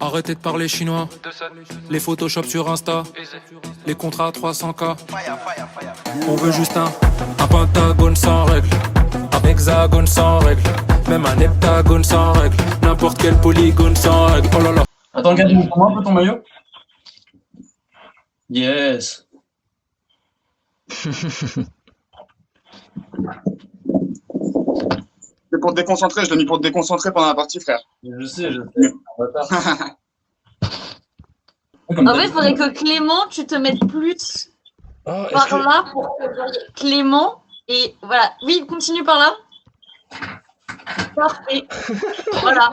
Arrêtez de parler chinois. Les Photoshop sur Insta. Les contrats 300K. On veut juste un pentagone sans règle. Un hexagone sans règle. Même un heptagone sans règle. N'importe quel polygone sans règle. Oh là là. Attends, regarde, montre-moi un peu ton maillot. Yes. C'est pour te déconcentrer, je l'ai mis pour te déconcentrer pendant la partie, frère. Je sais. On va faire. En fait, il faudrait que Clément, tu te mettes plus par là pour que Clément. Et voilà. Oui, continue par là. Parfait. Voilà.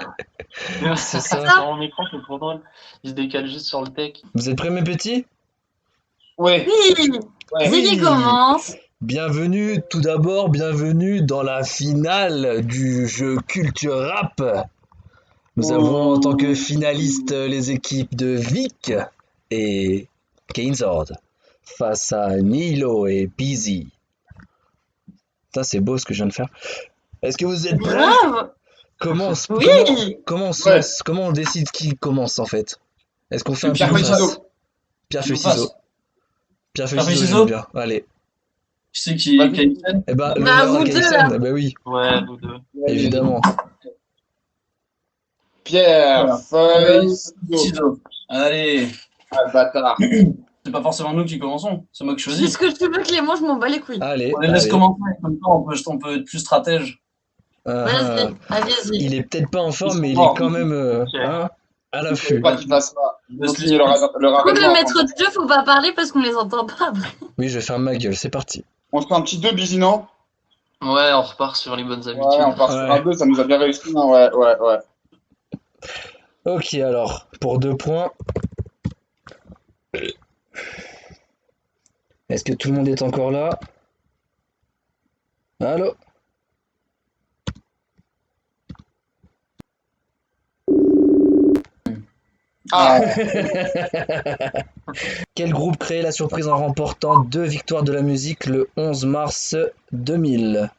C'est ça. Sur mon écran, c'est trop drôle. Il se décale juste sur le tech. Vous êtes prêts, mes petits? Oui. Oui. C'est qui commence. Bienvenue, tout d'abord, bienvenue dans la finale du jeu Culture Rap. Nous avons en tant que finalistes les équipes de Vic et Kainsord face à Nilo et Busy. Ça, c'est beau ce que je viens de faire. Est-ce que vous êtes prêts? Grave. Comment on décide qui commence en fait? Est-ce qu'on fait un Pierre tour de Feuille face? Pierre Feuille Ciseaux. Pierre Feuille Ciseaux, Ciseaux. j'aime bien. Allez. Tu sais qui est Kaysen? Eh ben, Bah, l'honneur à vous deux, Kaysen. là. Eh ben oui, Ouais, vous deux. évidemment. Pierre, feuille, ciseaux. Ciseaux. Allez. Ah, le bâtard. C'est pas forcément nous qui commençons, c'est moi qui Fais choisis. ce que tu veux, Clément, je m'en bats les couilles. Allez, On les laisse allez. commencer, comme ça on peut être plus stratège. Vas-y, allez-y. Il est peut-être pas en forme, mais il est fort. quand même Ok. à Faut l'affût. pas qu'il fasse ça. Laisse-le Continuez le Par contre, le rappellement. maître de jeu, faut pas parler parce qu'on les entend pas après. Oui, je vais faire ma gueule, c'est parti. On se fait un petit 2 Busy, non? Ouais, on repart sur les bonnes Ouais, habitudes. on part sur Ouais. un 2, ça nous a bien réussi. Non, ouais. Ok, alors, pour 2 points. Est-ce que tout le monde est encore là? Allô? Ah, Quel groupe créait la surprise en remportant 2 victoires de la musique le 11 mars 2000?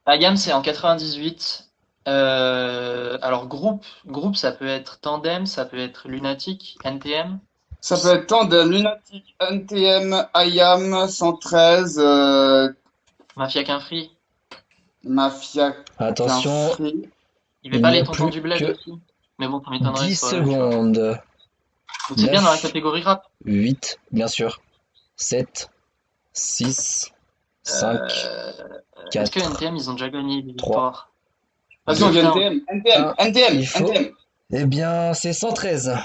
Ayam, c'est en 98. Alors, groupe, ça peut être Tandem, ça peut être Lunatic, NTM. ça peut être Tandem, Lunatic, NTM, IAM, 113, Mafia Quinfree. Mafia, Attention, Quinfree. Il n'y Il avait pas n'y a les tontons plus du bled que aussi. Mais bon, ça m'étonnerait. 10 que ce soit la même chose. secondes. Donc, c'est bien dans la 9. catégorie rap. 8, bien sûr. 7, 6, 5, Est-ce que 4. NTM, ils ont déjà gagné des 3. victoires? Vas-y, on vient Putain. NTM, Il faut- NTM. Eh bien, c'est 113.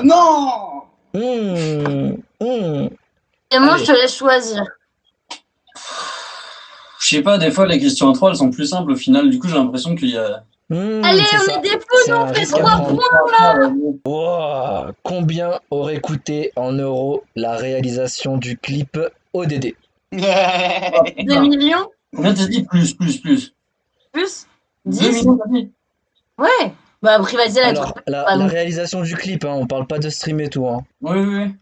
Non! Mmh, mmh. Clément, Allez. je te laisse choisir. Je sais pas, des fois les questions à 3 elles sont plus simples au final, du coup j'ai l'impression qu'il y a. Allez, c'est on ça. est des C'est poulons, un on fait risque à 3 prendre. points. Wow. Combien aurait coûté en euros la réalisation du clip ODD? 2 millions Combien t'as dit? Plus. plus 2 10. millions t'as dit? Ouais. Bah, privatiser la Alors, tour. la Pardon. réalisation du clip, on parle pas de stream et tout. Oui.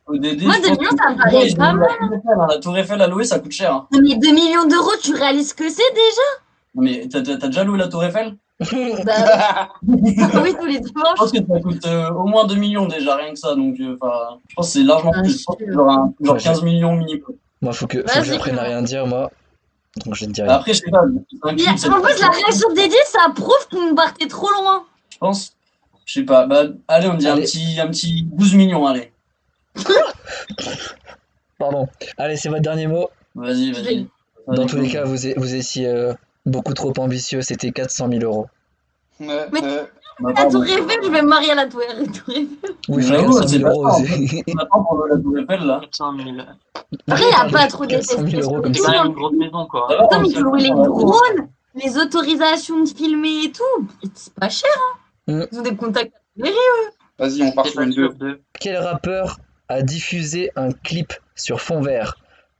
ODD, Moi, je 2 pense millions, que- ça me paraît ils pas ont mal. la Tour Eiffel, hein. La Tour Eiffel à louer ça coûte cher. Hein. Mais 2 millions d'euros, tu réalises ce que c'est déjà? Non, mais t'as déjà loué la Tour Eiffel? Bah, oui, tous les Je dimanches. pense que ça coûte au moins 2 millions déjà, rien que ça. Donc, enfin, je pense que c'est largement Ah, plus. Je pense que sûr. genre Ouais, 15 millions minimum. Moi, faut que Vas-y, j'apprenne à Clément. rien dire, moi. Donc, je ne dis rien. Après, je sais pas, un Mais clip, c'est en plus, la réaction dédiée, ça prouve qu'on partait trop loin. je pense. Je sais pas. Bah, allez, on dit Allez. un petit 12 millions, allez. Pardon. Allez, c'est votre dernier mot. Vas-y. Dans tous les cas, vous étiez beaucoup trop ambitieux. C'était 400 000 euros. Bah, La tour Eiffel, je vais me marier à la tour Eiffel. Oui, J'avoue, 400 c'est 000 euros. pas ça. c'est- On attend pour la Tour Eiffel, là. 400 000. Après, il n'y a pas trop 400 000 euros comme C'est ça. quand même une grosse maison, quoi. Ça va, Putain, mais on il faut louer les sait pas. drones, les autorisations de filmer et tout. C'est pas cher, hein. Mm. Ils ont des contacts. Vas-y, on part C'est sur pas une 2. sûr de. Quel rappeur a diffusé un clip sur fond vert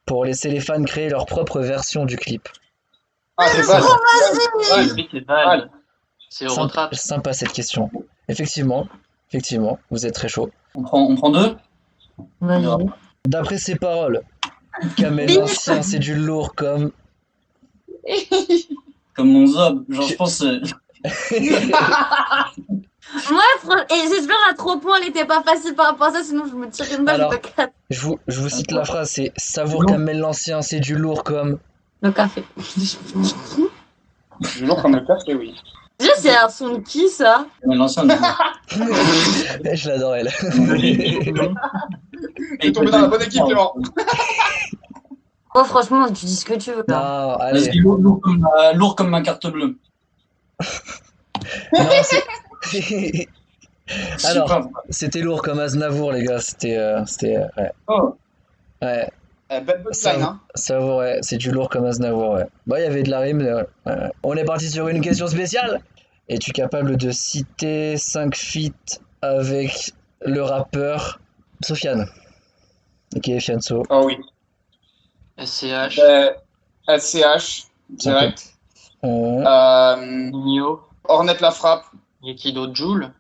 pour laisser les fans créer leur propre version du clip? Ah, c'est Val. Oui, c'est Val. C'est Eurotrap. Sympa cette question. Effectivement, vous êtes très chaud. On prend 2? Vas-y. D'après ses paroles, Kamel Bim. ancien, c'est du lourd comme. Comme mon zob. Genre, je pense. Et j'espère à 3 points, elle était pas facile par rapport à ça, sinon je me tirais une balle Alors. de 4. Je vous cite la phrase, c'est Savour Kamel l'Ancien, c'est du lourd comme. Le café. Du lourd comme le café, oui. Déjà, c'est un son de qui ça? Mais l'ancien. Je l'adore, elle. Il est tombé dans la bonne équipe, Clément. Oh, franchement, tu dis ce que tu veux. Là. Non, Vas-y, allez. lourd comme ma carte bleue. Non, c'est. Je sais Alors, pas. c'était lourd comme Aznavour, les gars. C'était. Ouais. Oh. Ouais. Belle punchline, hein. Savour, ouais. C'est du lourd comme Aznavour, ouais. Bah, il y avait de la rime. Mais ouais. Ouais. On est parti sur une question spéciale. Es-tu capable de citer 5 feats avec le rappeur Sofiane? Ok, Fianso. Oh oui. SCH, SCH, direct. Nino, Ornette la frappe. Yekido, Joule.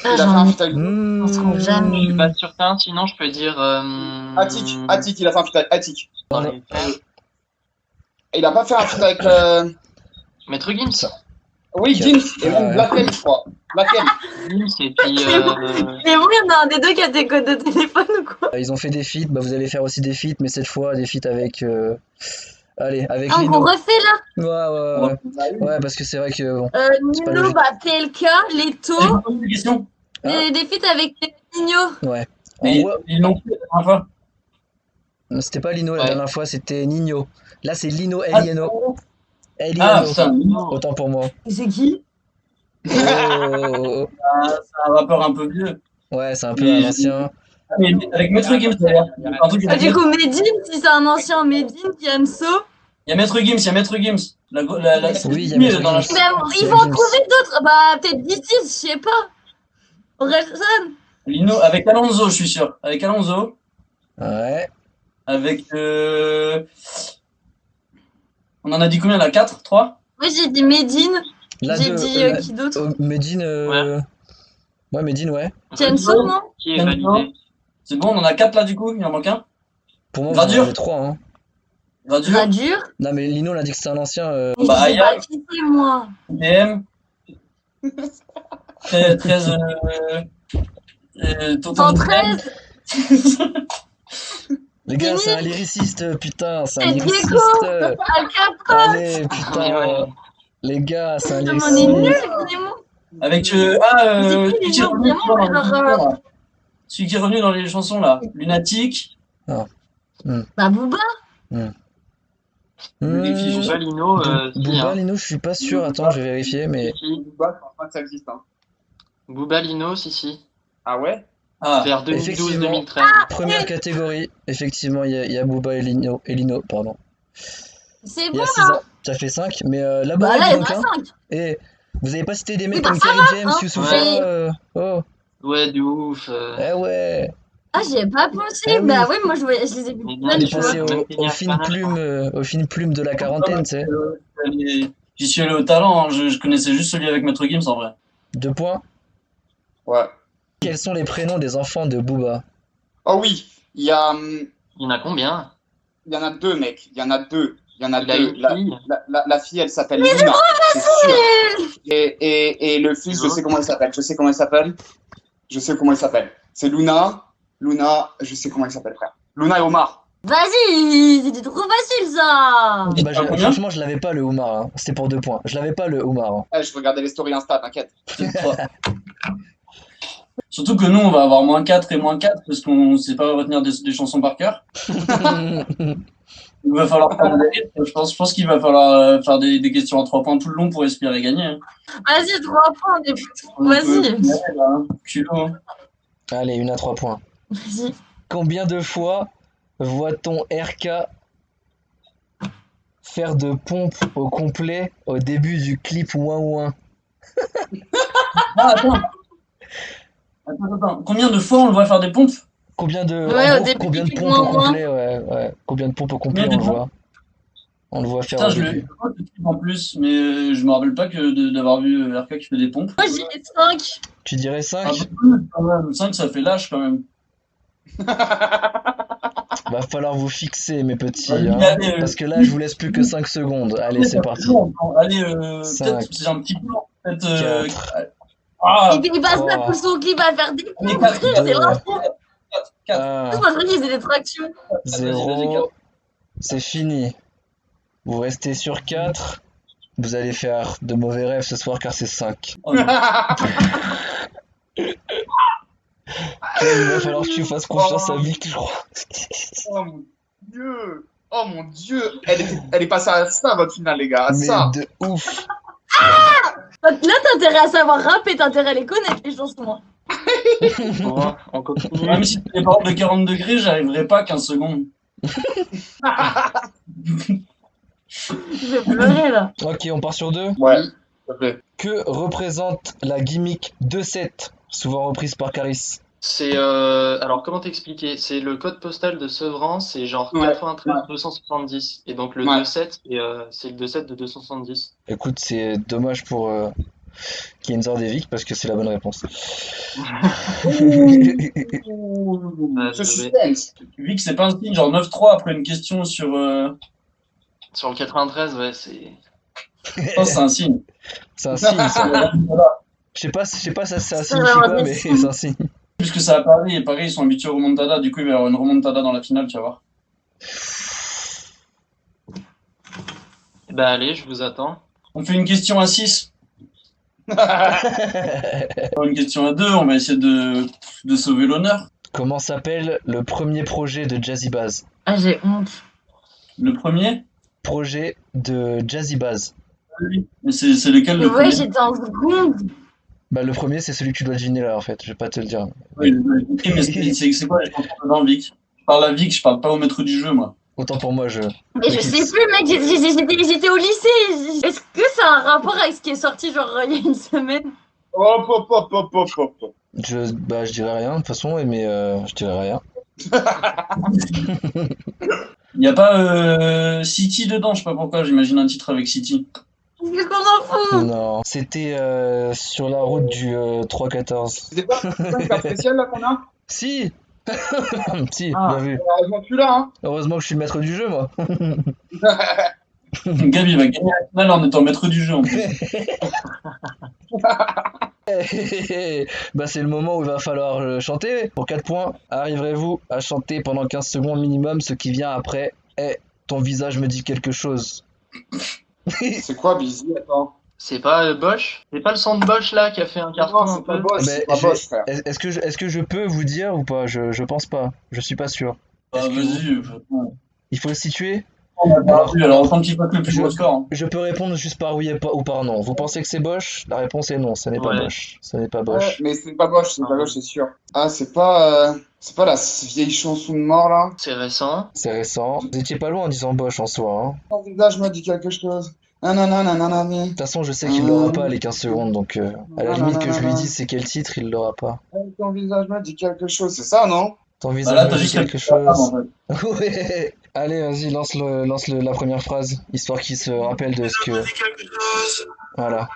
Il a fait j'en un ai feat avec On se rend jamais. Je suis pas certain, sinon je peux dire. Attic, il a fait un feat avec Attic. dans les frères. Et il a pas fait un feat avec. Maître Gims. Oui, Ok. Gims, et même Ouais. Black M, je crois. Black M. Gims, et puis. Mais oui, il y en a un des deux qui a des codes de téléphone ou quoi? Ils ont fait des feats. Bah, vous allez faire aussi des feats, mais cette fois, des feats avec. Allez, avec Ah, on Lino. refait là? Ouais. Ouais, parce que c'est vrai que. Bon. C'est pas Nino, logique. bah, TLK, Leto, J'ai posé une question. Ah. des feats avec Nino. Ouais. En Mais gros, ils l'ont fait la dernière fois. c'était pas Lino la Ouais. dernière fois, c'était Nino. Là, c'est Lino Ah, Eliano. Ah, Eliano. putain, Autant pour moi. C'est qui? Oh, oh, oh. c'est un rappeur un peu vieux. Ouais, c'est un peu Mais- un ancien. Mais avec Maître Gims, d'ailleurs. Il y a un truc Ah, avec du coup, Medine, si c'est un ancien Medine, Fianso. Il y a Maître Gims, il y a Maître Gims. Oui, il y a Maître dans la... Gims. Mais ils vont en trouver d'autres. Bah, peut-être d'ici, je sais pas. Orelsan. Lino, avec Alonso, je suis sûr. Avec Alonso. Ouais. Avec. On en a dit combien là? 4? 3? Moi, j'ai dit Medine. Là, J'ai deux, dit là- qui d'autre? Medine. Ouais, Medine, ouais. Fianso, non? Qui est validé. C'est bon, on en a 4 là du coup, il en manque un. Pour moi, vous Gradure. en avez 3. Hein. Gradure, Gradure. Non, mais Lino, on a dit que c'était un ancien. Mais Bah, je sais Aya. pas qui c'est, moi. DM. 13. Tonton 113. Les gars, Fini. c'est un lyriciste, putain. C'est un C'est lyriciste. Diego. Alcatraz. Allez, putain. Les gars, c'est un On est nuls, lyriciste. évidemment. Avec. C'est qui, celui les qui est gens, revenu vraiment, dans les genre, chansons, là. Celui qui est revenu dans les chansons là. Lunatic. Bah, Booba. Vérifie, Booba, Lino, si, Booba, hein. Lino, je suis pas sûr. Attends, je vais vérifier, mais. Si. Booba, je pense pas que ça existe. Hein. Booba, Lino, si. Ah ouais? Ah, Vers effectivement. 2012-2013. Première catégorie, effectivement, il y a Booba et Lino, pardon. C'est Il y bon, a 6 ans. Ça fait 5, mais là, Bah, là, il y en donc, a hein. 5. Et vous avez pas cité des mecs Oui, bah, comme ça Kerry va, James, hein. Youssoupha Ouais. Oh, Ouais, de ouf. eh ouais. Ah, j'y ai pas pensé. Eh oui. Bah, oui, moi, je les ai vus Mais plein, bien, On est tu passé vois. aux fines plumes de la quarantaine, tu sais. J'y suis allé au talent, hein. Je connaissais juste celui avec Maître Gims en vrai. 2 points. Ouais. Quels sont les prénoms des enfants de Booba? Oh oui, il y a. Il y en a combien? Il y en a 2, mec. Il y en a 2. Il y en a Il a 2. une fille. La fille, elle s'appelle Luna, c'est sûr. Et le fils, je sais comment il s'appelle. C'est Luna. Luna, je sais comment il s'appelle, frère. Luna et Omar. Vas-y, c'était trop facile, ça. Bah, franchement, je l'avais pas le Oumar, hein. C'était pour 2 points. Je l'avais pas le Oumar. Hein. Je regardais les stories Insta, t'inquiète. C'est trois. Surtout que nous, on va avoir -4 et -4 parce qu'on ne sait pas retenir des chansons par cœur. Il va falloir faire je pense qu'il va falloir faire des questions en 3 points tout le long pour espérer gagner. Hein. Vas-y, 3 points. Vas-y. Culot, hein. Allez, une à 3 points. Vas-y. Combien de fois voit-on RK faire de pompe au complet au début du clip Ouin Ouin? Ah, attends. Combien de fois on le voit faire des pompes? Combien de, Ouais, en au gros, début combien de du pompes Ouin au Ouin. complet, ouais. Combien de pompes au complet Combien on de le voit? On le voit faire Putain, au je début. vois le clip en plus, mais je me rappelle pas d'avoir vu RK qui fait des pompes. Moi, j'ai 5. Tu dirais Un 5? peu plus, quand même. 5, ça fait lâche quand même. Va falloir vous fixer, mes petits, Allez, hein, allez, parce que là, je vous laisse plus que 5 secondes. Allez, c'est parti. Allez, Cinq, peut-être c'est un petit peu. Peut-être. 4, Ah, Il passe pas tout son clip à faire des les coups, quatre, frère, c'est deux, l'intro. 4. un, Moi, je crois qu'ils faisaient des tractions. Vas-y, vas-y, 0. C'est fini. Vous restez sur 4. Vous allez faire de mauvais rêves ce soir car c'est 5. Oh, non. Il va falloir que tu fasses confiance à Vic, je crois. Oh mon dieu. Oh mon dieu. Elle est passée à ça, votre finale, les gars. À Mais ça. de ouf. Là, t'as intérêt à savoir rapper, t'as intérêt à les connaître, les chansons. Bon, on continue. Même si tu les paroles de 40 degrés, j'arriverai pas 15 secondes. Je vais pleurer, là. Ok, on part sur 2. Ouais. S'il te plaît. Que représente la gimmick 2-7, souvent reprise par Caris? C'est alors comment t'expliquer? C'est le code postal de Sevran, c'est genre Ouais, 93 ouais. 270 et donc le Ouais. 27 c'est le 27 de 270. Écoute, c'est dommage pour Kinzer et Vic parce que c'est la bonne réponse. Ce suspense. Vu que c'est pas un signe, genre 9-3 après une question sur. Sur le 93, ouais, c'est Je pense que c'est un signe. C'est un signe, ça. Je sais pas ça signifie quoi, mais c'est un signe. Puisque ça à Paris, et Paris, ils sont habitués au remontada, du coup, il va y avoir une remontada dans la finale, tu vas voir. bah allez, je vous attends. On fait une question à 6. Une question à 2, on va essayer de sauver l'honneur. Comment s'appelle le premier projet de Jazzy Baz? Ah, j'ai honte. Le premier. Projet de Jazzy Baz. Mais c'est lequel Mais le ouais, premier? j'étais en seconde. Bah le premier c'est celui que tu dois deviner là en fait, je vais pas te le dire. Oui, ok, mais c'est quoi les chansons dedans, Vic? Je parle à Vic, je parle pas au maître du jeu, moi. Autant pour moi je... Mais je sais plus, mec, j'étais au lycée. Est-ce que ça a un rapport avec ce qui est sorti, genre, il y a une semaine? Hop, hop, hop, hop, hop, hop, hop. je dirais rien de toute façon, mais je dirais rien. Il n'y a pas City dedans, je sais pas pourquoi, j'imagine un titre avec City. Qu'est-ce qu'on en fout? Non, c'était sur la route du 3-14. C'était pas une carte spéciale là qu'on a? Si. Si, Ah. bien vu. Heureusement que tu l'as, hein. Heureusement que je suis le maître du jeu moi. Gabi va gagner la finale en étant maître du jeu en plus. Bah c'est le moment où il va falloir chanter. Pour 4 points, arriverez-vous à chanter pendant 15 secondes minimum? Ce qui vient après est ton visage me dit quelque chose. C'est quoi, Busy? Attends. C'est pas Bosch? C'est pas le son de Bosch là qui a fait un carton Non, un c'est pas peu? Bosch, Ben, c'est pas Bosch, frère. Est-ce que je peux vous dire ou pas? Je pense pas. Je suis pas sûr. Ah, Est-ce que vas-y. il faut le situer? On a perdu, alors autant qu'il fasse le plus gros score. Hein. Je peux répondre juste par oui ou par non. Vous pensez que c'est Bosch? La réponse est non, ce n'est pas Ouais. Bosch. Ce n'est pas Ouais, Bosch. mais c'est pas Bosch, c'est sûr. Ah, c'est pas la vieille chanson de mort là? C'est récent. C'est récent. Vous étiez pas loin en disant Bosch en soi. Hein. Ton visage me dit quelque chose. Nanana. De toute façon, je sais qu'il l'aura pas les 15 secondes, donc à la limite que je lui dise c'est quel titre, il l'aura pas. Ton visage me dit quelque chose, c'est ça, non? Ton Bah visage là, me t'as dit juste quelque quelque chose. en fait. Ouais. Allez, vas-y, lance la première phrase, histoire qu'il se rappelle de ce que. Voilà.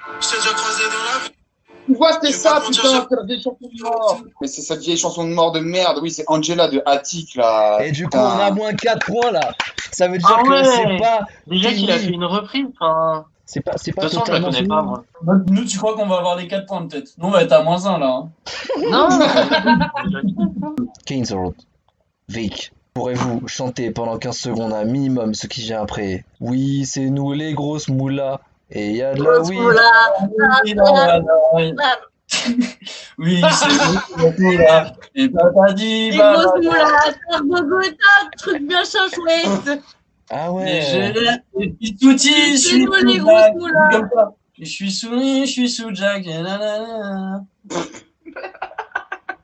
Tu vois, c'est ça, putain, cette vieille chanson de mort. Mais c'est cette vieille chanson de mort de merde. Oui, c'est Angela de Attic là. Et du coup, Putain. on a moins 4 points là. Ça veut dire Ah que ouais. c'est pas. Déjà qu'il a fini. fait une reprise. Enfin, C'est pas de toute façon, je la totalement connais fini. pas moi. Nous, tu crois qu'on va avoir les 4 points peut-être? Nous, on va être à -1 là. Hein. Non. Keynes Road. Vic. Pourrez-vous chanter pendant 15 secondes un minimum ce qui vient après? Oui, c'est nous les grosses moulas. Et y a de la oui. Oui, c'est nous là. Et papa dit Les bah. grosses moulas, terre Bogota, truc bien chouette. Ah Et ouais. j'ai des petits outils, je C'est suis nous, sous les Jack, grosses moulas. comme ça. Je suis sous Jack. Et nanana.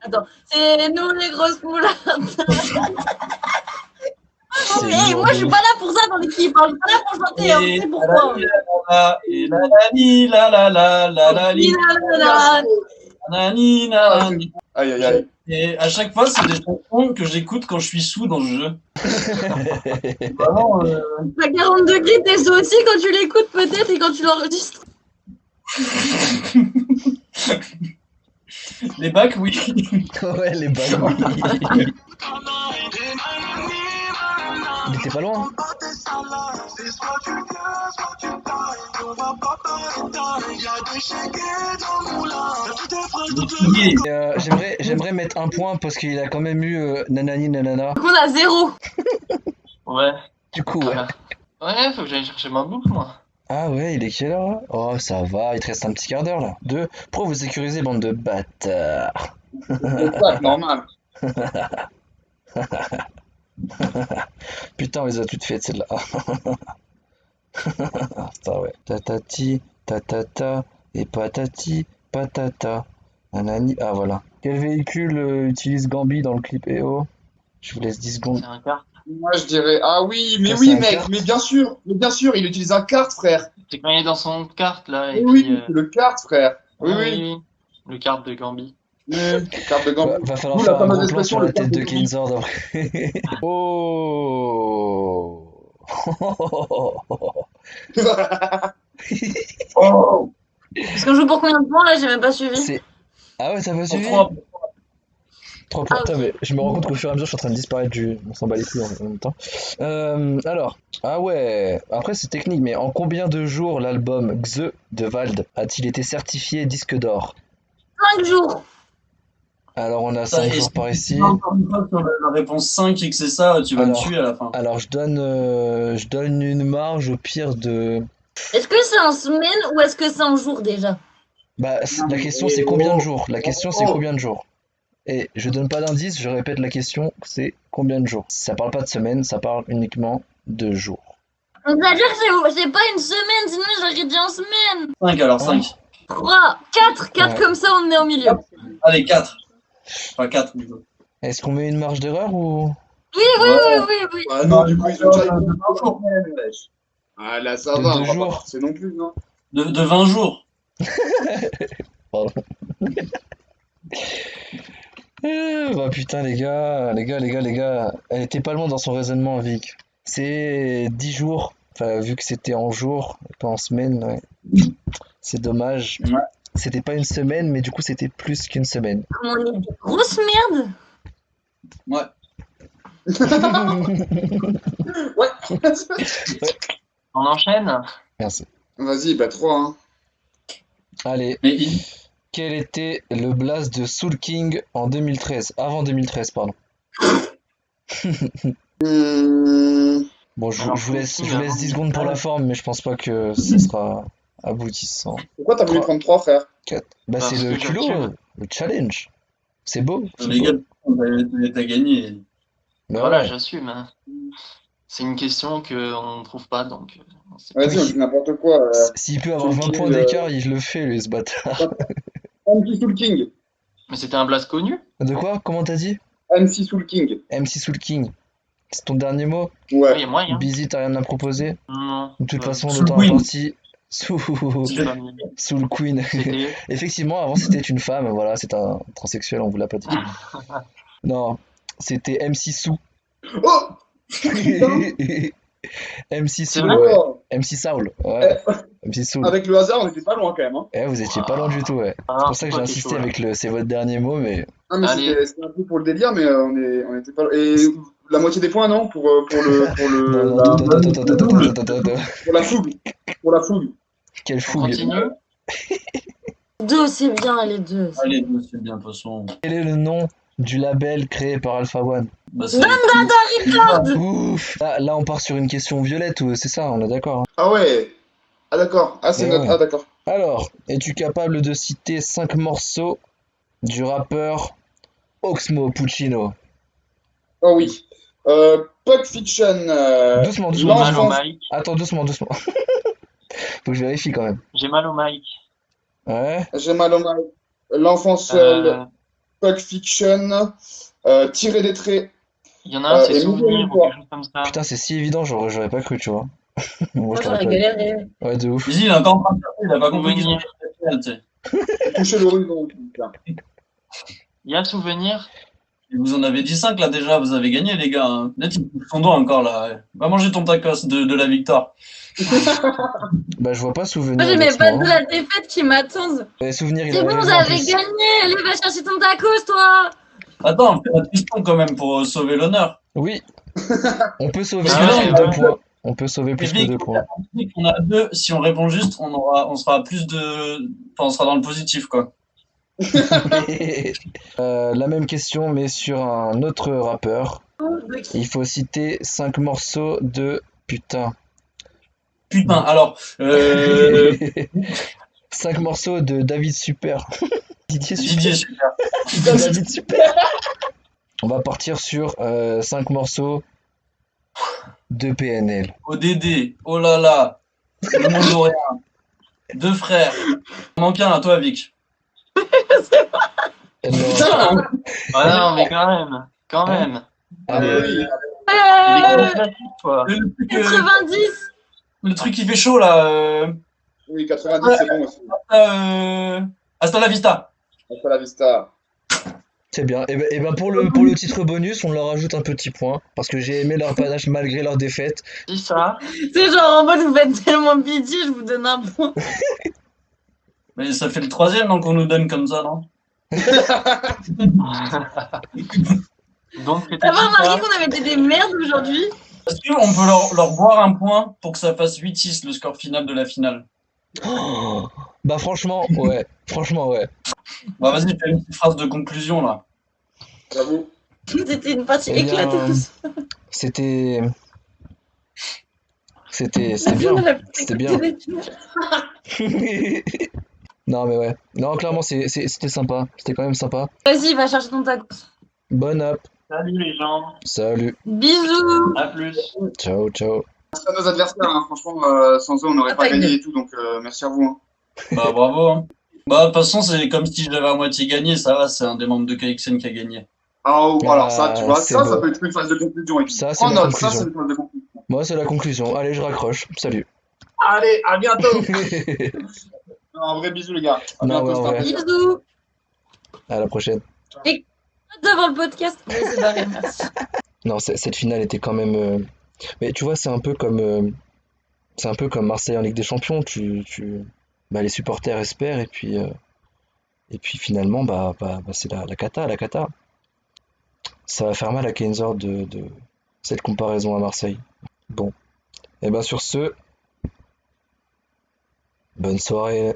Attends, c'est nous les grosses moulas. C'est Hey, lourd moi, de je suis ouf. pas là pour ça dans l'équipe. Hein. Je suis pas là pour chanter. Hein. Tu sais pourquoi? Et la nanani, nanani. Aïe, aïe, aïe. Et à chaque fois, c'est des chansons que j'écoute quand je suis sous dans le jeu. Vraiment, À 40 degrés, t'es sous aussi quand tu l'écoutes peut-être et quand tu l'enregistres. les bacs, oui. Ouais, les bagues, oui. Il était pas loin. J'aimerais mettre un point parce qu'il a quand même eu nanani nanana. Donc on a 0. Ouais. Du coup, ouais. Ouais, faut que j'aille chercher ma bouffe, moi. Ah ouais, il est quelle heure là? Oh, ça va, il te reste un petit quart d'heure là. Pourquoi vous sécurisez, bande de bâtards? C'est pas normal. Putain, on les a toutes faites celles-là. Putain, ouais. Tatati, tatata, et patati, patata. Nanani. Ah voilà. Quel véhicule utilise Gambi dans le clip EO? Je vous laisse 10 secondes. C'est un quart. Moi, je dirais, ah oui, mais Ça, oui, c'est un mec, kart. mais bien sûr, il utilise un kart, frère. C'est quand il est dans son kart, là, et Oui, puis... c'est le kart, frère. Oui, ah oui. Le kart de Gambie. Le kart de Gambie. Va falloir D'où faire la un fameuse gros plan expression, sur la le kart tête de de Gambie. Keynesor d'après. Oh. Oh, Parce qu'on joue pour combien de points là? J'ai même pas suivi. C'est... Ah ouais, ça va suivi? 3. 3 points. Ah, Putain, ok. mais je me rends compte qu'au fur et à mesure, je suis en train de disparaître du... On s'en bat les couilles en même temps. Alors, ah ouais, après c'est technique, mais en combien de jours l'album Xe de Vald a-t-il été certifié disque d'or? 5 jours. Alors on a Ça, 5 et jours si par tu ici. dis encore une fois sur la réponse 5 et que c'est ça, tu vas Alors- me tuer à la fin. Alors je donne une marge au pire de... Est-ce que c'est en semaine ou est-ce que c'est en jour déjà? Bah, Non, la mais- question c'est combien de jours? La Oh. question c'est combien de jours? Et je donne pas d'indice, je répète la question, c'est combien de jours? Ça parle pas de semaines, ça parle uniquement de jours. C'est-à-dire que c'est pas une semaine, sinon j'aurais dit en semaine. 5 alors, 5. 3, 4, 4 Ouais. comme ça on est au milieu. Allez, 4. Enfin, 4 du coup. Est-ce qu'on met une marge d'erreur ou... Oui, oui, Ouais. oui, oui, oui. ah non, du coup, ils ont déjà de été 20 jours. Ah là, ça De va, 2 on va pas jours. forcer non plus, non? De 20 jours. Bah putain les gars, elle était pas loin dans son raisonnement Vic. C'est 10 jours, enfin vu que c'était en jours, pas en semaine, ouais. C'est dommage. Ouais. C'était pas une semaine, mais du coup c'était plus qu'une semaine. Comment on est des grosses merdes. Ouais. On enchaîne? Merci. Vas-y, bah 3, hein. Allez, Mais quel était le blast de Soul King en 2013? Avant 2013, pardon. Bon, Alors, je vous laisse Soul King 10 secondes pour avant la forme, mais je pense pas que ce sera aboutissant. Pourquoi t'as voulu prendre 3, frère? 4. Bah Parce c'est le que je culot, tue. le challenge. C'est beau. c'est les beau. gars, t'as gagné. Bah Voilà, ouais. j'assume. Hein. C'est une question qu'on ne trouve pas, donc... on sait Vas-y, on dit n'importe quoi. S'il peut avoir Soul 20 King, points d'écart, il le fait, lui, ce bâtard. MC Soul King. Mais c'était un blast connu? De quoi? Comment t'as dit? MC Soul King. MC Soul King. C'est ton dernier mot? Oui, Ouais. il y a moyen. Busy, t'as rien à proposer? Non. De toute façon, le Soul temps Queen. imparti. Soul Queen. C'était... Effectivement, avant c'était une femme, voilà, c'est un transsexuel, on vous l'a pas dit. Non, c'était MC Sou. Oh! MC C'est Soul, vrai? ouais. Oh, MC Saul, ouais. MC Soul. avec le hasard, on était pas loin quand même. Hein. Eh, vous étiez pas loin du tout, ouais. Ah, C'est pour ça que j'ai toi, t'es insisté chaud, là. avec le c'est votre dernier mot, mais Ah, mais Allez. c'était un peu pour le délire, mais on était pas loin. Et la moitié des points, non? Pour non, la, attends. pour la fougue. Pour la fougue. Quelle On fougue. continue? 2, c'est bien les deux. Allez, c'est bien, de toute façon. Quel est le nom du label créé par Alpha One? Bah, c'est... Ouf. Là, on part sur une question violette, c'est ça, on est d'accord, hein. Ah ouais. Ah d'accord. Ah c'est Eh notre. ouais. Ah d'accord. Alors, es-tu capable de citer 5 morceaux du rappeur Oxmo Puccino? Oh oui. Pulp Fiction. Doucement. J'ai mal au L'enfance. mic. Attends, doucement. Faut que je vérifie quand même. J'ai mal au mic. Ouais. J'ai mal au mal. L'enfant seul. Pulp Fiction. Tirer des traits. Il y en a un, c'est et souvenir ou Mourir quelque chose comme ça. Putain, c'est si évident, j'aurais pas cru, tu vois. Moi, Moi je l'aurais j'aurais pas dit. galéré. Ouais, de ouf. Vas-y, il est encore en train de chercher, il a pas compris qu'ils ont Souvenir. tu sais. Toucher l'horizon. putain. Il y a souvenir. Et vous en avez dit 5 là déjà, vous avez gagné les gars. Hein. Là, tu touches ton doigt encore là. Va manger ton tacos de la victoire. Bah, je vois pas souvenir. Moi j'ai mes honnêtement. potes de la défaite qui m'attendent. Ouais, souvenir, il C'est a bon, raison, vous en avez plus. gagné. Allez, va chercher ton tacos, toi. Attends, on fait la question quand même pour sauver l'honneur. Oui. On peut sauver Ah plus ouais, que 2 ouais. points. On peut sauver plus que Vic, 2 points. On a 2, si on répond juste, on sera plus de. Enfin, on sera dans le positif quoi. La même question, mais sur un autre rappeur. De qui Il faut citer 5 morceaux de... Putain. Putain, alors, 5 morceaux de David Super. Didier Super. Didier, super. David Super. On va partir sur 5 morceaux de PNL. ODD, oh là là, le Mondoréen, deux frères. Il manque un à toi, Vic. Alors, Ah non, mais quand même. allez, oui. Il est classique, toi. Le truc qui fait chaud, là. Oui, 90, c'est bon aussi. Hasta la vista. Hasta la vista. c'est bien. Et ben pour le titre bonus, on leur ajoute un petit point. Parce que j'ai aimé leur panache malgré leur défaite. Dis ça. C'est genre en mode vous faites tellement pitié, je vous donne un point. Mais ça fait le troisième, donc on nous donne comme ça, non? Donc, c'était T'as pas qui, ça remarqué qu'on avait été des merdes aujourd'hui? Est-ce qu'on peut leur boire un point pour que ça fasse 8-6 le score final de la finale? Oh, bah franchement, ouais. Franchement, ouais. Bah vas-y, fais une petite phrase de conclusion, là. J'avoue. C'était une partie Eh bien, éclatée. C'était bien. C'était bien. Non mais ouais. Non, clairement c'était sympa. C'était quand même sympa. Vas-y, va chercher ton tacos. Bonne app. Salut les gens. Salut. Bisous. À plus. Ciao, ciao. Merci à nos adversaires, hein. Franchement, sans eux, on n'aurait pas gagné et tout, donc merci à vous. Hein. Bah bravo. Hein. Bah de toute façon, c'est comme si j'avais à moitié gagné, ça va, c'est un des membres de KXN qui a gagné. Ah, alors ça, tu vois, c'est ça beau. peut être une phase de conclusion. Et puis, Ça, c'est prends la note, ça, conclusion. c'est une phase de conclusion. Moi, c'est la conclusion. Allez, je raccroche. Salut. Allez, à bientôt. Non, un vrai bisou, les gars. À Non, bientôt, ouais, en c'était un vrai. plaisir. Bisous. À la prochaine. Devant le podcast. Oui, c'est barré, merci. Non, cette finale était quand même. Mais tu vois, c'est un peu comme Marseille en Ligue des Champions. Bah, les supporters espèrent et puis finalement, c'est la cata, la cata. Ça va faire mal à Keynesor de cette comparaison à Marseille. Bon, et ben sur ce, bonne soirée.